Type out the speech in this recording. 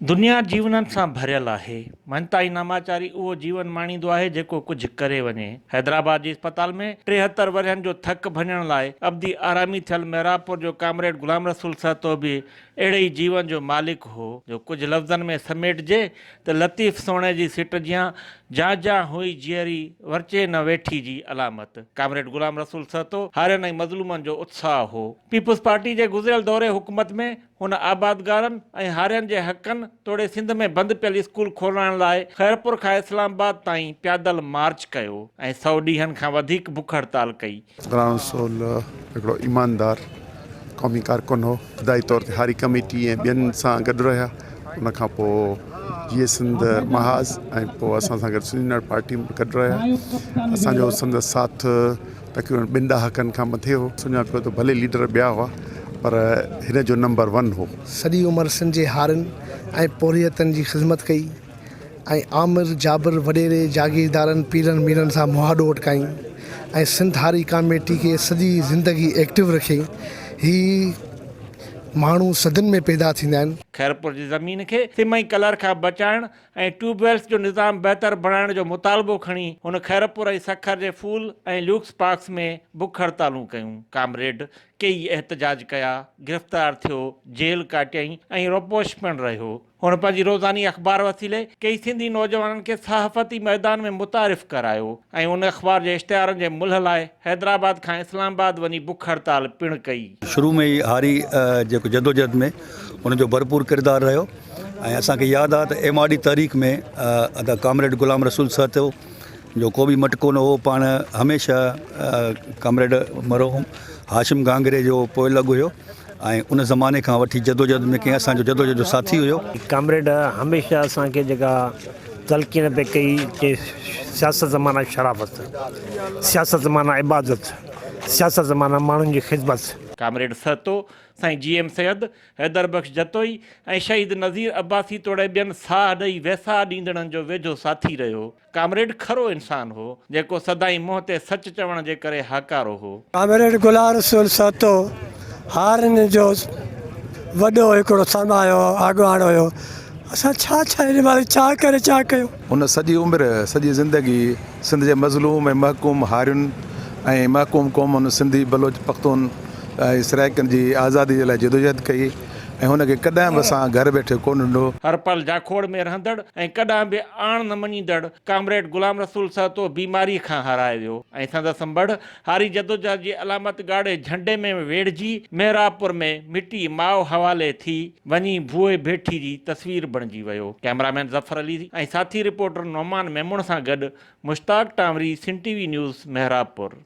दुनिया जीवनन सां भरियल आहे। मनताई नामाचारी उहो जीवन माणींदो आहे जेको कुझु करे वञे। हैदराबाद जे अस्पताल में 73 वरियनि जो थक भञण लाइ अब्दी आरामी थियल मेहरापुर जो कामरेड गुलाम रसूल सहतो बि अहिड़े ई जीवन जो मालिक हो जो कुझु लफ़्ज़नि में समेटिजे त लतीफ़ सोणे जी सिट जियां जा जा हुई जीअरी वरचे न वेठी जी अलामत। कामरेड गुलाम रसूल सहतो हारियनि ऐं मज़लूमनि जो उत्साह हो। पीपुल्स पार्टी जे गुज़िरियल दौरे हुकूमत में हुन आबादगारनि ऐं हारियनि जे हक़नि तोड़े सिंध में बंदि पियल स्कूल खोलाइण लाइ ख़ैरपुर खां इस्लामाबाद ताईं पैदल मार्च कयो ऐं 100 ॾींहनि खां वधीक बुख हड़ताल कई। गुलाम रसूल हिकिड़ो ईमानदार क़ौमी कारकुन हो। इब्तिदाई तौर ते हारी कमेटी ऐं ॿियनि सां गॾु रहिया। उन खां पोइ जीअं सिंध महाज़ ऐं पोइ असां सां गॾु सिंध पार्टी में गॾु रहिया। असांजो संदसि साथ तक़रीबन 2 ॾहाकनि खां मथे हो। सुञा पियो त भले लीडर ॿिया हुआ पर हिन जो नंबर 1 हो। सॼी उमिरि सिंध जे हारनि ऐं पोरियतनि जी ख़िदमत कई ऐं आमिर जाबिर वॾेरे जागीरदारनि पीरनि मीरनि सां मुहाॾो उटकाई ऐं सिंध हारी कमेटी खे सॼी ज़िंदगी एक्टिव रखी। ही माण्हू सदन में पैदा थींदा आहिनि। ख़ैरपुर जी ज़मीन खे सिमई कलर खां बचाइण ऐं ट्यूबवेल्स जो निज़ाम बहितर बणाइण जो मुतालबो खणी हुन ख़ैरपुर ऐं सखर जे फूल ऐं ल्यूक्स पार्क्स में बुख हड़तालूं कयूं। कामरेड कई एहतजाज कया, गिरफ़्तार थियो, जेल काटियईं ऐं रोपोश पिणु रहियो। हुन पंहिंजी रोज़ानी अख़बार वसीले कई सिंधी नौजवाननि खे सहाफ़ती मैदान में मुतारिफ़ करायो ऐं उन अख़बार जे इश्तिहारनि जे मुल्ह लाइ हैदराबाद खां इस्लामाबाद वञी बुख हड़ताल पिणु कई। शुरू में ई हारी जेको जदोजहद में उनजो भरपूर किरदारु रहियो ऐं असांखे यादि आहे त एमाडी तारीख़ में कामरेड गुलाम रसूल सहतो जो को बि मटको न हो। पाण हमेशह कामरेड मरहूम हाशिम गांगरे जो पोइ लॻु हुयो ऐं उन ज़माने खां वठी जदोजहद में कंहिं असांजो जदोजहद जो साथी हुयो। कामरेड हमेशह असांखे जेका तलक़ीन पे कई कि सियासत ज़माना शराफ़त, सियासत ज़माना इबादत, सियासत ज़माना माण्हुनि जी ख़िदमत। कामरेड सहतो साईं GM सैयद, हैदर बख्श जतोई ऐं शहीद नज़ीर अब्बासी तोड़े ॿियनि साह ॾेई वैसा ॾींदड़नि जो वेझो साथी रहियो। कामरेड खरो इंसान हो जेको सदाई मुंहं ते सच चवण जे करे हाकारो हो। कामरेड गुलाम रसूल सहतो हारनि जो वॾो हिकिड़ो समायो अॻुवाण हुयो। असां छा हिन महिल छा कयूं। उन सॼी उमिरि सॼी ज़िंदगी सिंध जे मज़लूम ऐं महकूम हारियुनि ऐं महकूम क़ौमुनि सिंधी बलोच पख्तून सराइकनि जी आज़ादी जे लाइ जदोजहद कई ऐं हुनखे कॾहिं बि असां घर वेठे कोन ॾिनो। हर पल जाखोड़ में रहंदड़ ऐं कॾहिं बि आण न मञींदड़ कामरेड गुलाम रसूल सहतो बीमारी खां हाराए वियो ऐं संदसि संबड़ हारी जदोजहद जी अलामत गाड़े झंडे में वेढ़जी मेहरापुर में मिटी माओ हवाले थी वञी भूए भेठी जी तस्वीर बणिजी वियो। कैमरामैन ज़फ़र अली ऐं साथी रिपोर्टर नौमान मेमुण सां गॾु मुश्ताक टामरी, सिंध TV न्यूज़, मेहरापुर।